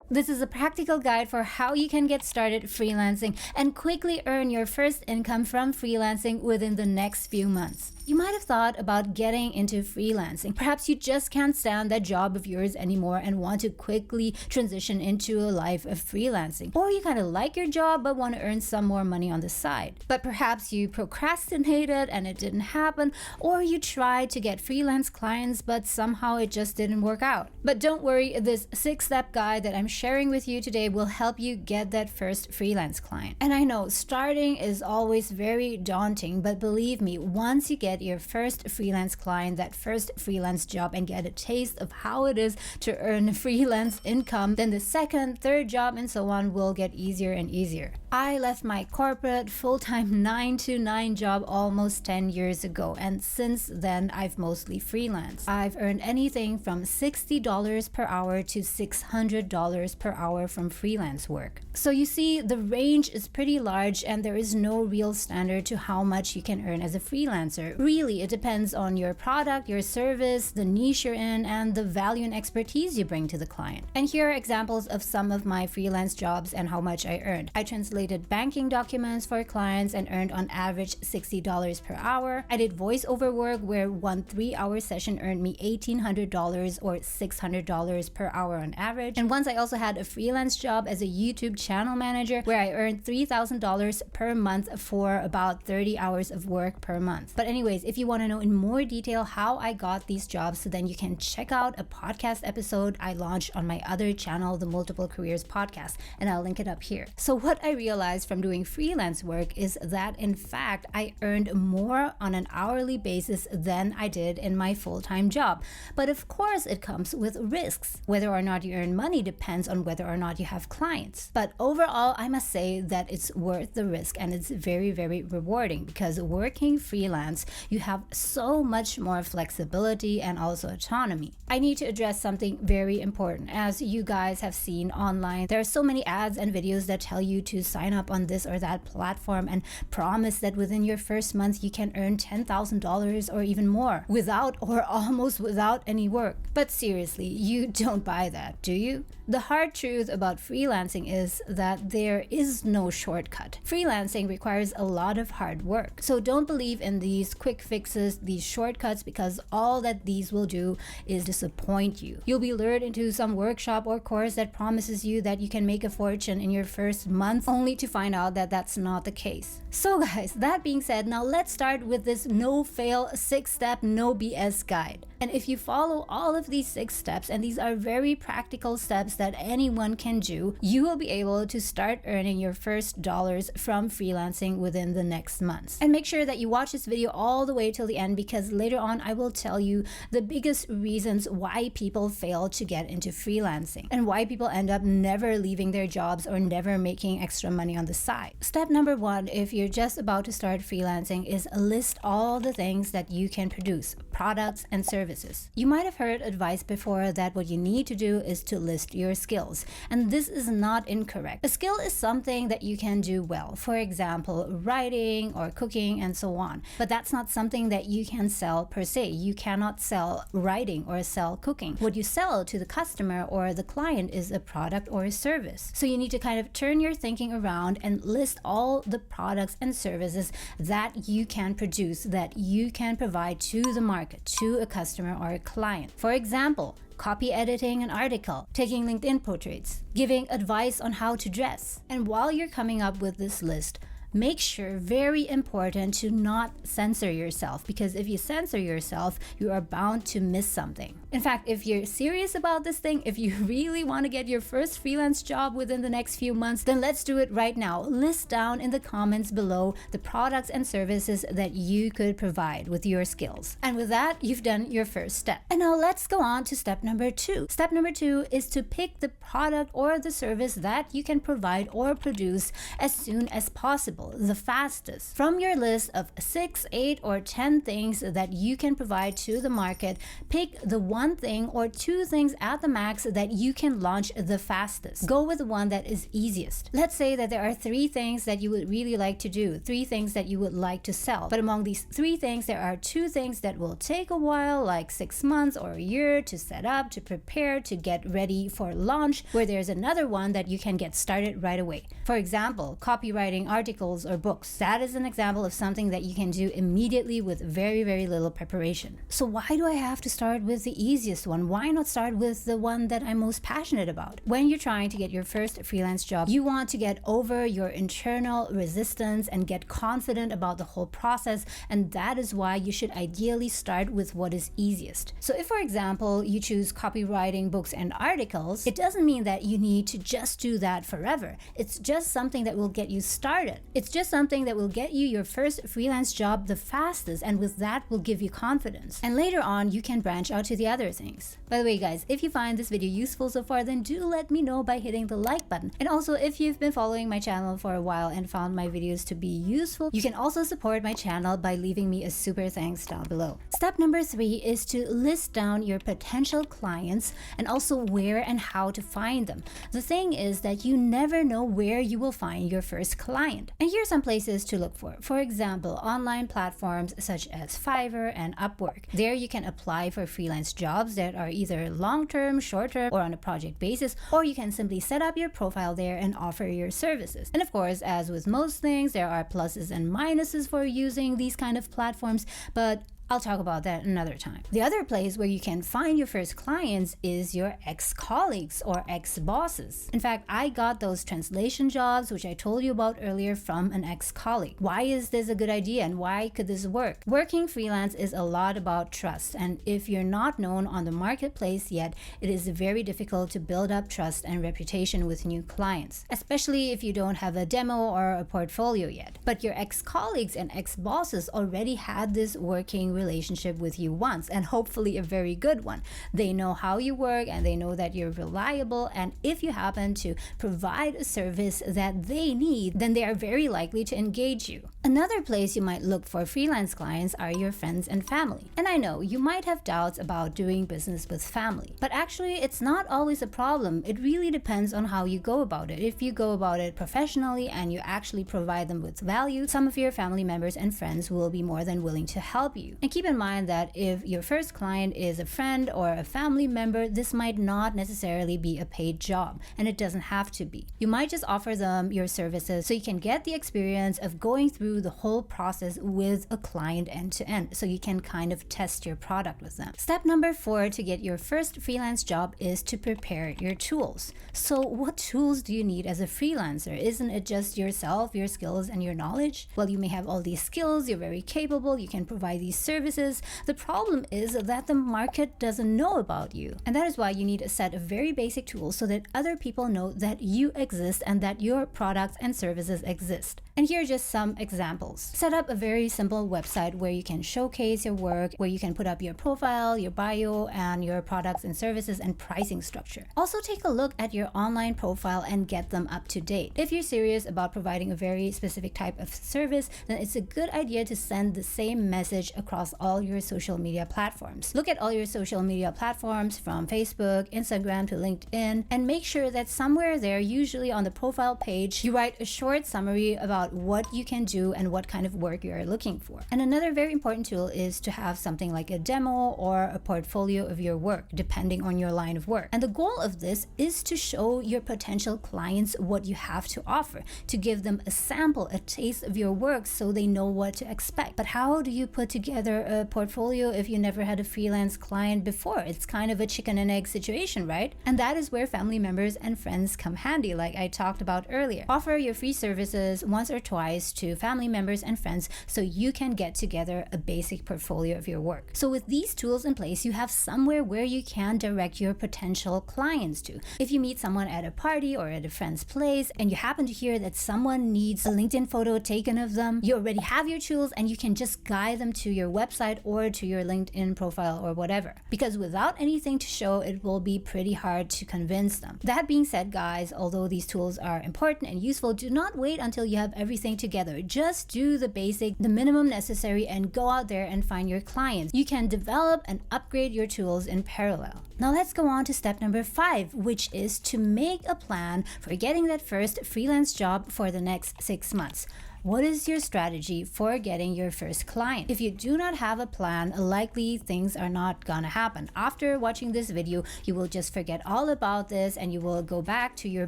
This is a practical guide for how you can get started freelancing and quickly earn your first income from freelancing within the next few months. You might have thought about getting into freelancing. Perhaps you just can't stand that job of yours anymore and want to quickly transition into a life of freelancing. Or you kind of like your job but want to earn some more money on the side. But perhaps you procrastinated and it didn't happen, or you tried to get freelance clients but somehow it just didn't work out. But don't worry, this 6-step guide that I'm sharing with you today will help you get that first freelance client. And I know starting is always very daunting, but believe me, once you get your first freelance client, that first freelance job, and get a taste of how it is to earn freelance income, then the second, third job and so on will get easier and easier. I left my corporate full-time 9-to-9 job almost 10 years ago, and since then I've mostly freelanced. I've earned anything from $60 per hour to $600 per hour from freelance work. So you see, the range is pretty large and there is no real standard to how much you can earn as a freelancer. Really, it depends on your product, your service, the niche you're in, and the value and expertise you bring to the client. And here are examples of some of my freelance jobs and how much I earned. I translated banking documents for clients and earned on average $60 per hour. I did voiceover work where one 3-hour session earned me $1,800 or $600 per hour on average. And once I also had a freelance job as a YouTube channel manager where I earned $3,000 per month for about 30 hours of work per month. But anyways, if you want to know in more detail how I got these jobs, then you can check out a podcast episode I launched on my other channel, the Multiple Careers podcast, and I'll link it up here. So what I realized from doing freelance work is that in fact I earned more on an hourly basis than I did in my full-time job. But of course it comes with risks. Whether or not you earn money depends on whether or not you have clients. But overall, I must say that it's worth the risk and it's very, very rewarding, because working freelance, you have so much more flexibility and also autonomy. I need to address something very important. As you guys have seen online, there are so many ads and videos that tell you to sign up on this or that platform and promise that within your first month you can earn $10,000 or even more without or almost without any work. But seriously, you don't buy that, do you? The hard truth about freelancing is that there is no shortcut. Freelancing requires a lot of hard work. So don't believe in these quick fixes, these shortcuts, because all that these will do is disappoint you. You'll be lured into some workshop or course that promises you that you can make a fortune in your first month, only to find out that that's not the case. So guys, that being said, now let's start with this no-fail 6-step no BS guide. And if you follow all of these 6 steps, and these are very practical steps that anyone can do, you will be able to start earning your first dollars from freelancing within the next months. And make sure that you watch this video all the way till the end, because later on I will tell you the biggest reasons why people fail to get into freelancing and why people end up never leaving their jobs or never making extra money on the side. Step number 1, if you're just about to start freelancing, is list all the things that you can produce, products and services. You might have heard advice before that what you need to do is to list your skills, and this is not incorrect. A skill is something that you can do well, for example, writing or cooking and so on, but that's not something that you can sell per se. You cannot sell writing or sell cooking. What you sell to the customer or the client is a product or a service. So you need to kind of turn your thinking around and list all the products and services that you can produce, that you can provide to the market, to a customer or a client. For example, copy editing an article, taking LinkedIn portraits, giving advice on how to dress. And while you're coming up with this list, make sure, very important, to not censor yourself, because if you censor yourself, you are bound to miss something. In fact, if you're serious about this thing, if you really want to get your first freelance job within the next few months, then let's do it right now. List down in the comments below the products and services that you could provide with your skills. And with that, you've done your first step. And now let's go on to step number 2. Step number 2 is to pick the product or the service that you can provide or produce as soon as possible. example, the fastest. From your list of 6, 8, or 10 things that you can provide to the market, pick the one thing or two things at the max that you can launch the fastest. Go with the one that is easiest. Let's say that there are 3 things that you would really like to do, 3 things that you would like to sell. But among these 3 things, there are 2 things that will take a while, like 6 months or a year to set up, to prepare, to get ready for launch, where there's another one that you can get started right away. For example, copywriting articles or books. That is an example of something that you can do immediately with very, very little preparation. So why do I have to start with the easiest one? Why not start with the one that I'm most passionate about? When you're trying to get your first freelance job, you want to get over your internal resistance and get confident about the whole process, and that is why you should ideally start with what is easiest. So if, for example, you choose copywriting books and articles, it doesn't mean that you need to just do that forever. It's just something that will get you started. It's just something that will get you your first freelance job the fastest, and with that will give you confidence. And later on, you can branch out to the other things. By the way, guys, if you find this video useful so far, then do let me know by hitting the like button. And also, if you've been following my channel for a while and found my videos to be useful, you can also support my channel by leaving me a super thanks down below. Step number 3 is to list down your potential clients and also where and how to find them. The thing is that you never know where you will find your first client. And here are some places to look for. For example, online platforms such as Fiverr and Upwork. There you can apply for freelance jobs that are either long-term, short-term, or on a project basis, or you can simply set up your profile there and offer your services. And of course, as with most things, there are pluses and minuses for using these kind of platforms, but I'll talk about that another time. The other place where you can find your first clients is your ex-colleagues or ex-bosses. In fact, I got those translation jobs, which I told you about earlier, from an ex-colleague. Why is this a good idea and why could this work? Working freelance is a lot about trust, and if you're not known on the marketplace yet, it is very difficult to build up trust and reputation with new clients, especially if you don't have a demo or a portfolio yet. But your ex-colleagues and ex-bosses already had this working relationship with you once, and hopefully a very good one. They know how you work and they know that you're reliable, and if you happen to provide a service that they need, then they are very likely to engage you. Another place you might look for freelance clients are your friends and family. And I know you might have doubts about doing business with family, but actually it's not always a problem. It really depends on how you go about it. If you go about it professionally and you actually provide them with value, some of your family members and friends will be more than willing to help you. And keep in mind that if your first client is a friend or a family member, this might not necessarily be a paid job, and it doesn't have to be. You might just offer them your services so you can get the experience of going through the whole process with a client end to end, so you can kind of test your product with them. Step number 4 to get your first freelance job is to prepare your tools. So what tools do you need as a freelancer? Isn't it just yourself, your skills, and your knowledge? Well, you may have all these skills, you're very capable, you can provide these services. The problem is that the market doesn't know about you. And that is why you need a set of very basic tools so that other people know that you exist and that your products and services exist. And here are just some examples. Set up a very simple website where you can showcase your work, where you can put up your profile, your bio, and your products and services and pricing structure. Also take a look at your online profile and get them up to date. If you're serious about providing a very specific type of service, then it's a good idea to send the same message across all your social media platforms. Look at all your social media platforms from Facebook, Instagram to LinkedIn, and make sure that somewhere there, usually on the profile page, you write a short summary about what you can do and what kind of work you are looking for. And another very important tool is to have something like a demo or a portfolio of your work, depending on your line of work. And the goal of this is to show your potential clients what you have to offer, to give them a sample, a taste of your work so they know what to expect. But how do you put together a portfolio if you never had a freelance client before? It's kind of a chicken and egg situation, right? And that is where family members and friends come handy, like I talked about earlier. Offer your free services once or twice to family members and friends so you can get together a basic portfolio of your work. So with these tools in place, you have somewhere where you can direct your potential clients to. If you meet someone at a party or at a friend's place and you happen to hear that someone needs a LinkedIn photo taken of them, you already have your tools and you can just guide them to your website or to your LinkedIn profile or whatever. Because without anything to show, it will be pretty hard to convince them. That being said, guys, although these tools are important and useful, do not wait until you have everything everything together. Just do the basic, the minimum necessary, and go out there and find your clients. You can develop and upgrade your tools in parallel. Now let's go on to step number 5, which is to make a plan for getting that first freelance job for the next 6 months. What is your strategy for getting your first client? If you do not have a plan, likely things are not gonna happen. After watching this video, you will just forget all about this and you will go back to your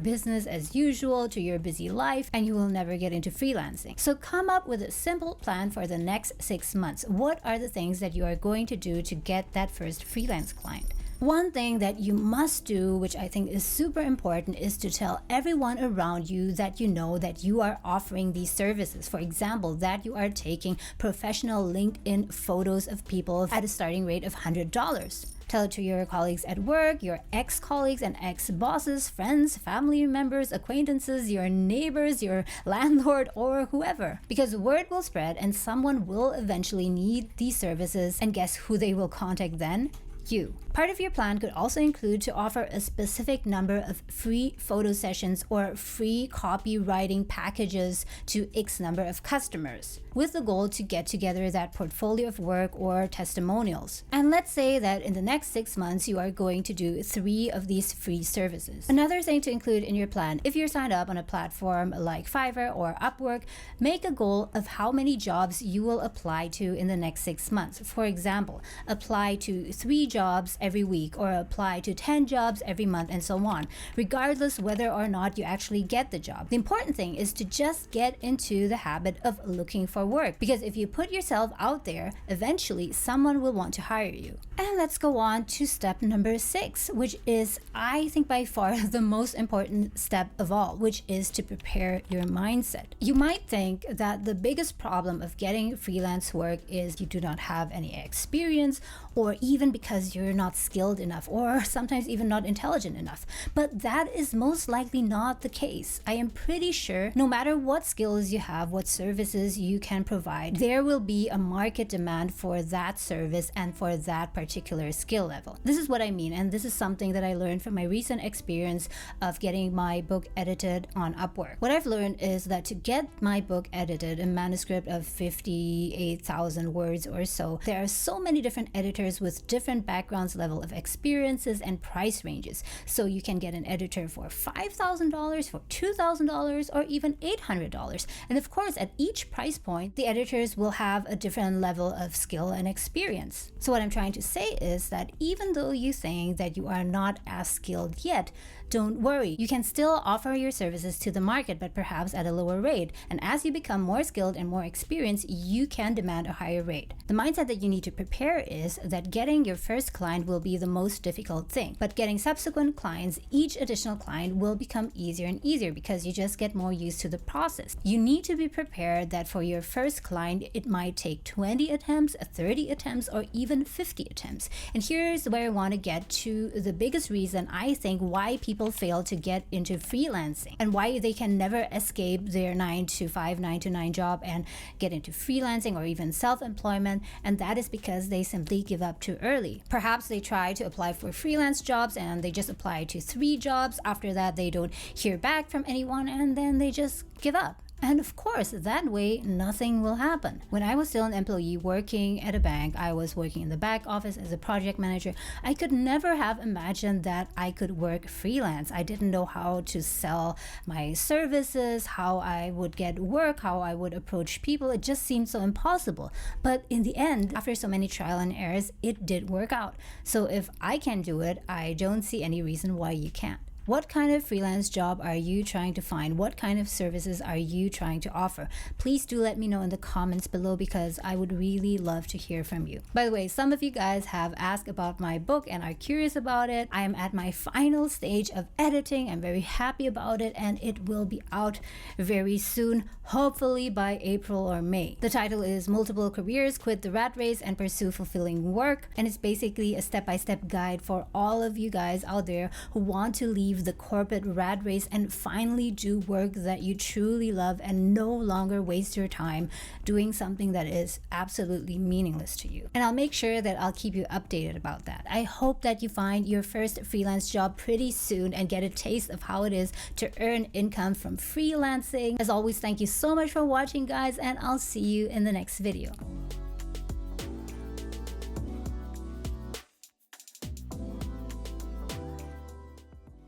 business as usual, to your busy life, and you will never get into freelancing. So come up with a simple plan for the next 6 months. What are the things that you are going to do to get that first freelance client? One thing that you must do, which I think is super important, is to tell everyone around you that you know that you are offering these services. For example, that you are taking professional LinkedIn photos of people at a starting rate of $100. Tell it to your colleagues at work, your ex-colleagues and ex-bosses, friends, family members, acquaintances, your neighbors, your landlord, or whoever. Because word will spread and someone will eventually need these services, and guess who they will contact then? You. Part of your plan could also include to offer a specific number of free photo sessions or free copywriting packages to X number of customers, with the goal to get together that portfolio of work or testimonials. And let's say that in the next 6 months, you are going to do 3 of these free services. Another thing to include in your plan, if you're signed up on a platform like Fiverr or Upwork, make a goal of how many jobs you will apply to in the next 6 months. For example, apply to 3 jobs every week or apply to 10 jobs every month, and so on, regardless whether or not you actually get the job. The important thing is to just get into the habit of looking for work, because if you put yourself out there, eventually someone will want to hire you. And let's go on to step number 6, which is, I think, by far the most important step of all, which is to prepare your mindset. You might think that the biggest problem of getting freelance work is you do not have any experience, or even because you're not skilled enough, or sometimes even not intelligent enough. But that is most likely not the case. I am pretty sure no matter what skills you have, what services you can provide, there will be a market demand for that service and for that particular skill level. This is what I mean, and this is something that I learned from my recent experience of getting my book edited on Upwork. What I've learned is that to get my book edited, a manuscript of 58,000 words or so, there are so many different editors with different backgrounds, level of experiences, and price ranges. So you can get an editor for $5,000, for $2,000, or even $800. And of course, at each price point, the editors will have a different level of skill and experience. So what I'm trying to say is that even though you think that you are not as skilled yet, don't worry. You can still offer your services to the market, but perhaps at a lower rate. And as you become more skilled and more experienced, you can demand a higher rate. The mindset that you need to prepare is that getting your first client will be the most difficult thing, but getting subsequent clients, each additional client, will become easier and easier because you just get more used to the process. You need to be prepared that for your first client, it might take 20 attempts, 30 attempts, or even 50 attempts. And here's where I want to get to the biggest reason I think why people fail to get into freelancing and why they can never escape their 9-to-5, 9-to-9 job and get into freelancing or even self-employment, and that is because they simply give up too early. Perhaps they try to apply for freelance jobs and they just apply to 3 jobs. After that, they don't hear back from anyone and then they just give up. And of course, that way, nothing will happen. When I was still an employee working at a bank, I was working in the back office as a project manager. I could never have imagined that I could work freelance. I didn't know how to sell my services, how I would get work, how I would approach people. It just seemed so impossible. But in the end, after so many trial and errors, it did work out. So if I can do it, I don't see any reason why you can't. What kind of freelance job are you trying to find? What kind of services are you trying to offer? Please do let me know in the comments below because I would really love to hear from you. By the way, some of you guys have asked about my book and are curious about it. I am at my final stage of editing. I'm very happy about it and it will be out very soon, hopefully by April or May. The title is Multiple Careers, Quit the Rat Race and Pursue Fulfilling Work. And it's basically a step-by-step guide for all of you guys out there who want to leave leave the corporate rat race and finally do work that you truly love and no longer waste your time doing something that is absolutely meaningless to you. And I'll make sure that I'll keep you updated about that. I hope that you find your first freelance job pretty soon and get a taste of how it is to earn income from freelancing. As always, thank you so much for watching, guys, and I'll see you in the next video.